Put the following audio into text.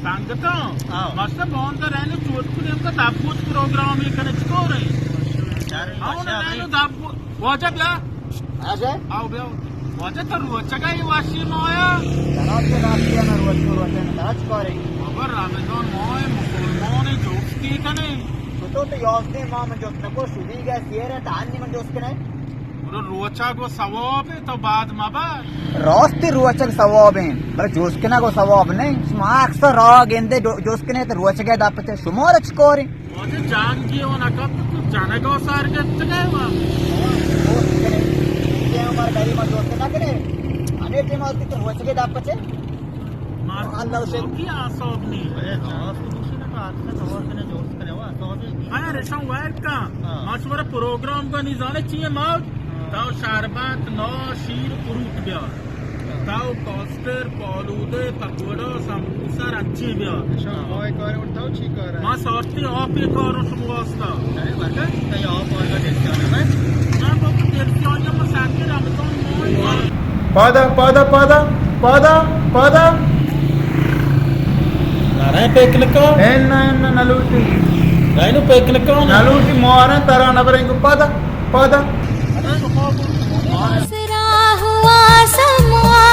సంగతం మస్తు బాగుంటారని చూసుకుని ఇంకా డబ్బు ప్రోగ్రామ్ ఇక్కడ ఇచ్చుకోరు అవును నేను డబ్బు వచ్చా అవు బే వచ్చా వచ్చగా ఈ వాసి మోయ खबर रमजान मोय मुसलमान जोस्ती कने तो योस्ती मां में जोस्ती को सुधी गया सियर है तानी में जोस्ती ने और रोचा को सवाब है तो बाद माबा रोस्ती रोचक सवाब है पर जोस्किना को सवाब नहीं स्मा अक्सर रा गेंदे जोस्किने तो रोचक है दापते शुमार स्कोर मुझे जान की वो ना कब तू जाने को सार के तक वा ये हमार गली में जोस्किना करे अनेक टीम होती तो रोचक है दापते अल्लाह से की आसोब नहीं अरे हां दूसरे ने बात में और ने जोश करे वो आसोब हां रेशम वायर का मशवरा प्रोग्राम का निजाने चाहिए मौत ताऊ शरबत नो शीर फ्रूट बिया ताऊ कोस्टर पौलूदे पकोड़ा समोसा अच्छी बिया ओए करे उठाओ छी करे मां सोचती आप ये करो समोसा अरे बता ये आप और का देखते हो ना मैं बहुत देर से आया मैं साथ में रमजान पादा नारायण पेकलको नलूटी नाइनु पेकलको नलूटी मोहन तरा नबरेंगु पादा हुआ समा